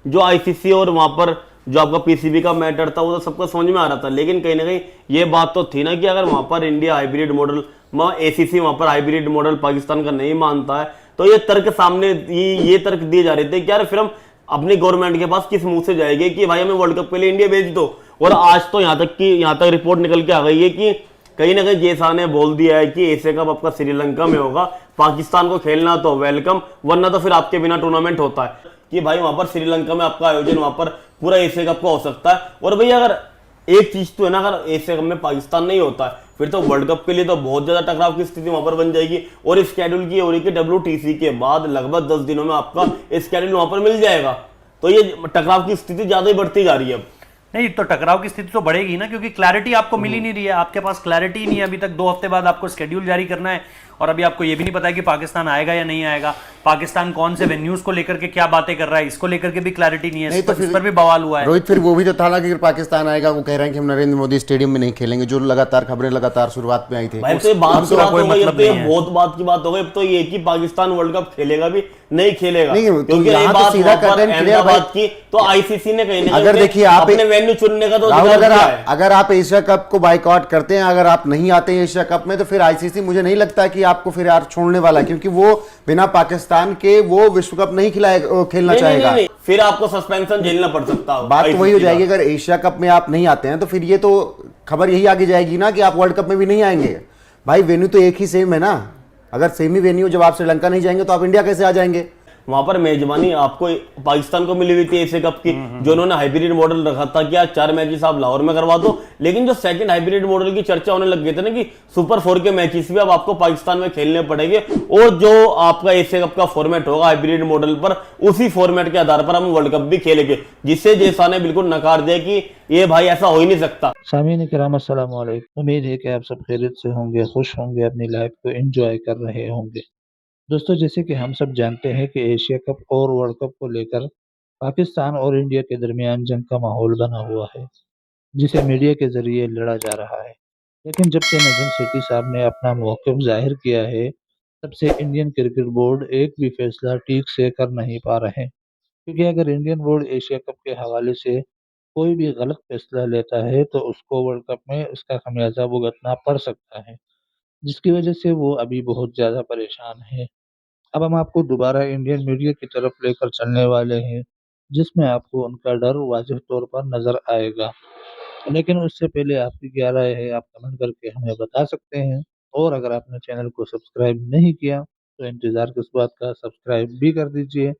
जो आईसीसी और वहां पर जो आपका पीसीबी का मैटर था वो तो सबको समझ में आ रहा था, लेकिन कहीं ना कहीं ये बात तो थी ना कि अगर वहां पर इंडिया हाइब्रिड मॉडल, एसीसी वहां पर हाइब्रिड मॉडल पाकिस्तान का नहीं मानता है, तो ये तर्क सामने, ये तर्क दिए जा रहे थे कि यार फिर हम अपनी गवर्नमेंट के पास किस मुंह से जाएंगे कि भाई हमें वर्ल्ड कप के लिए इंडिया भेज दो। और आज तो यहाँ तक रिपोर्ट निकल के आ गई है कि कहीं ना कहीं जेसा ने बोल दिया है कि एशिया कप आपका श्रीलंका में होगा, पाकिस्तान को खेलना तो वेलकम, वरना तो फिर आपके बिना टूर्नामेंट होता है कि भाई वहां पर श्रीलंका में आपका आयोजन वहां पर पूरा एशिया कप का हो सकता है। और भैया अगर एक चीज तो है ना, अगर एशिया कप में पाकिस्तान नहीं होता है फिर तो वर्ल्ड कप के लिए तो बहुत ज्यादा टकराव की स्थिति वहां पर बन जाएगी। और इस शेड्यूल की हो रही है कि WTC के बाद लगभग 10 दिनों में आपका शेड्यूल वहां पर मिल जाएगा, तो ये टकराव की स्थिति ज्यादा ही बढ़ती जा रही है अब। नहीं तो टकराव की स्थिति तो बढ़ेगी ना, क्योंकि क्लैरिटी आपको मिल ही नहीं रही है, आपके पास क्लैरिटी नहीं है अभी तक। 2 हफ्ते बाद आपको स्केड्यूल जारी करना है और अभी आपको ये भी नहीं पता है कि पाकिस्तान आएगा या नहीं आएगा, पाकिस्तान कौन से वेन्यूज को लेकर के क्या बातें कर रहा है, इसको लेकर के भी क्लैरिटी नहीं है। नहीं तो इस पर भी बवाल हुआ है रोहित। फिर वो भी तो था ना कि अगर पाकिस्तान आएगा, वो कह रहे हैं कि हम नरेंद्र मोदी स्टेडियम में नहीं खेलेंगे, जो लगातार खबरें लगातार शुरुआत में आई थी। भाई तो ये बात की बात हो गई, अब तो ये बहुत बात की बात हो गई। अब तो ये कि पाकिस्तान वर्ल्ड कप खेलेगा भी नहीं खेलेगा, क्योंकि ये बात सीधा अहमदाबाद की, तो आईसीसी ने कहीं ना अगर देखिए आप अपने वेन्यू चुनने का तो अगर आप एशिया कप को बाइकआउट करते हैं, अगर आप नहीं आते हैं एशिया कप में, तो फिर आईसीसी मुझे नहीं लगता कि आपको फिर यार छोड़ने वाला है, क्योंकि वो बिना पाकिस्तान के वो विश्व कप नहीं खेलना चाहेगा। फिर आपको सस्पेंशन झेलना पड़ सकता है। बात तो वही हो जाएगी, अगर एशिया कप में आप नहीं आते हैं तो फिर ये तो खबर यही आगे जाएगी ना कि आप वर्ल्ड कप में भी नहीं आएंगे। भाई वेन्यू तो एक ही सेम है ना, अगर सेम ही वेन्यू, जब आप श्रीलंका नहीं जाएंगे तो आप इंडिया कैसे आ जाएंगे? वहां पर मेजबानी आपको पाकिस्तान को मिली हुई थी एशिया कप की, जो उन्होंने हाइब्रिड मॉडल रखा था कि 4 मैचेस आप लाहौर में करवा दो। लेकिन जो सेकंड हाइब्रिड मॉडल की चर्चा होने लग गई थी ना कि सुपर 4 के मैचेस भी अब आपको पाकिस्तान में खेलने पड़ेंगे, और जो आपका एशिया कप का फॉर्मेट होगा हाइब्रिड मॉडल पर, उसी फॉर्मेट के आधार पर हम वर्ल्ड कप भी खेलेंगे, जिससे जेसा ने बिल्कुल नकार दिया कि ये भाई ऐसा हो ही नहीं सकता। सामीन किराम अस्सलाम वालेकुम, उम्मीद है कि आप सब खैरियत से होंगे, खुश होंगे, अपनी लाइफ को एंजॉय कर रहे होंगे। दोस्तों, जैसे कि हम सब जानते हैं कि एशिया कप और वर्ल्ड कप को लेकर पाकिस्तान और इंडिया के दरमियान जंग का माहौल बना हुआ है, जिसे मीडिया के जरिए लड़ा जा रहा है। लेकिन जब से नजम सेठी साहब ने अपना मौक़िफ़ जाहिर किया है, तब से इंडियन क्रिकेट बोर्ड एक भी फैसला ठीक से कर नहीं पा रहे, क्योंकि अगर इंडियन बोर्ड एशिया कप के हवाले से कोई भी गलत फैसला लेता है तो उसको वर्ल्ड कप में उसका खमियाजा भुगतना पड़ सकता है, जिसकी वजह से वो अभी बहुत ज़्यादा परेशान है। अब हम आपको दोबारा इंडियन मीडिया की तरफ लेकर चलने वाले हैं, जिसमें आपको उनका डर वाज़ेह तौर पर नज़र आएगा। लेकिन उससे पहले आपकी क्या राय है, आप कमेंट करके हमें बता सकते हैं। और अगर आपने चैनल को सब्सक्राइब नहीं किया तो इंतज़ार किस बात का, सब्सक्राइब भी कर दीजिए।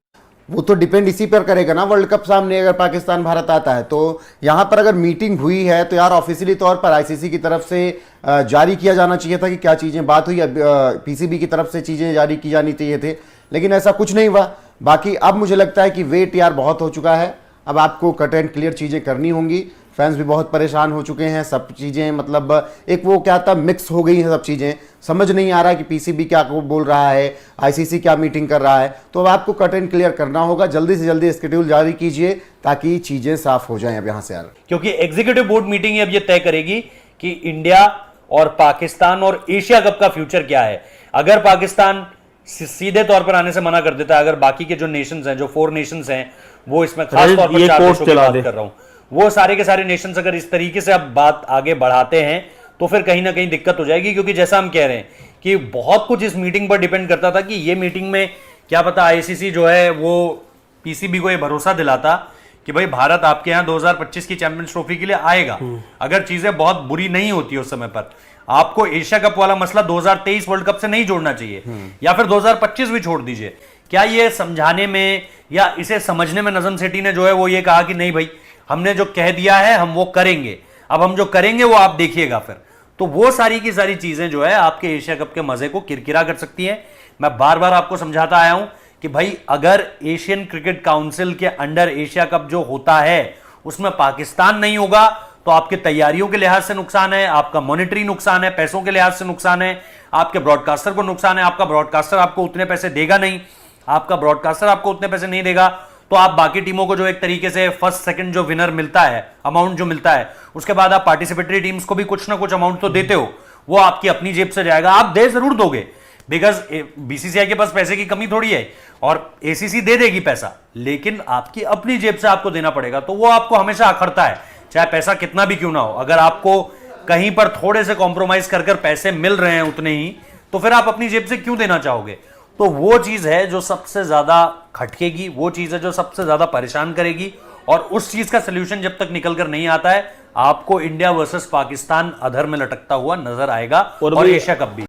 वो तो डिपेंड इसी पर करेगा ना, वर्ल्ड कप सामने अगर पाकिस्तान भारत आता है तो यहाँ पर अगर मीटिंग हुई है तो यार ऑफिशियली तौर पर आईसीसी की तरफ से जारी किया जाना चाहिए था कि क्या चीज़ें बात हुई, पीसीबी की तरफ से चीज़ें जारी की जानी चाहिए थे, लेकिन ऐसा कुछ नहीं हुआ। बाकी अब मुझे लगता है कि वेट यार बहुत हो चुका है, अब आपको कट एंड क्लियर चीज़ें करनी होंगी। फैंस भी बहुत परेशान हो चुके हैं, सब चीज़ें मतलब एक वो क्या था, मिक्स हो गई हैं सब चीज़ें, समझ नहीं आ रहा है कि पीसीबी क्या बोल रहा है, आईसीसी क्या मीटिंग कर रहा है। तो अब आपको कट एंड क्लियर करना होगा, जल्दी से जल्दी स्केड्यूल जारी कीजिए ताकि चीज़ें साफ हो जाएं अब यहाँ से यार, क्योंकि एग्जीक्यूटिव बोर्ड मीटिंग अब ये तय करेगी कि इंडिया और पाकिस्तान और एशिया कप का फ्यूचर क्या है। अगर पाकिस्तान सीधे तौर पर आने से मना कर देता है, अगर बाकी के जो नेशंस हैं, जो 4 नेशंस हैं, वो इसमें खास तौर पर 4 देशों की बात कर रहा हूं, वो सारे के सारे नेशंस अगर इस तरीके से अब बात आगे बढ़ाते हैं तो फिर कहीं ना कहीं दिक्कत हो जाएगी। क्योंकि जैसा हम कह रहे हैं कि बहुत कुछ इस मीटिंग पर डिपेंड करता था कि ये मीटिंग में क्या पता आईसीसी जो है वो पीसीबी को ये भरोसा दिलाता कि भाई भारत आपके यहाँ 2025 की चैंपियंस ट्रॉफी के लिए आएगा, अगर चीजें बहुत बुरी नहीं होती उस समय पर। आपको एशिया कप वाला मसला 2023 वर्ल्ड कप से नहीं जोड़ना चाहिए, या फिर 2025 भी छोड़ दीजिए। क्या ये समझाने में या इसे समझने में नजम सेठी ने जो है वो ये कहा कि नहीं भाई हमने जो कह दिया है हम वो करेंगे, अब हम जो करेंगे वो आप देखिएगा फिर, तो वो सारी की सारी चीजें जो है आपके एशिया कप के मजे को किरकिरा कर सकती हैं। मैं बार बार आपको समझाता आया हूं कि भाई अगर एशियन क्रिकेट काउंसिल के अंडर एशिया कप जो होता है उसमें पाकिस्तान नहीं होगा तो आपके तैयारियों के लिहाज से नुकसान है, आपका मॉनिटरी नुकसान है, पैसों के लिहाज से नुकसान है, आपके ब्रॉडकास्टर को नुकसान है, आपका ब्रॉडकास्टर आपको उतने पैसे देगा नहीं, आपका ब्रॉडकास्टर आपको उतने पैसे नहीं देगा, तो आप बाकी टीमों को जो एक तरीके से फर्स्ट सेकंड जो विनर मिलता है, अमाउंट जो मिलता है, उसके बाद आप पार्टिसिपेटरी टीम्स को भी कुछ ना कुछ अमाउंट तो देते हो, वो आपकी अपनी जेब से जाएगा। आप दे जरूर दोगे, बिकॉज बीसीसीआई के पास पैसे की कमी थोड़ी है, और एसीसी दे देगी पैसा, लेकिन आपकी अपनी जेब से आपको देना पड़ेगा, तो वो आपको हमेशा अखरता है, चाहे पैसा कितना भी क्यों ना हो। अगर आपको कहीं पर थोड़े से कॉम्प्रोमाइज कर कर पैसे मिल रहे हैं उतने ही, तो फिर आप अपनी जेब से क्यों देना चाहोगे? तो वो चीज है जो सबसे ज्यादा खटकेगी, वो चीज है जो सबसे ज्यादा परेशान करेगी, और उस चीज का सोल्यूशन जब तक निकल कर नहीं आता है, आपको इंडिया वर्सेस पाकिस्तान अधर में लटकता हुआ नजर आएगा, और एशिया कप भी।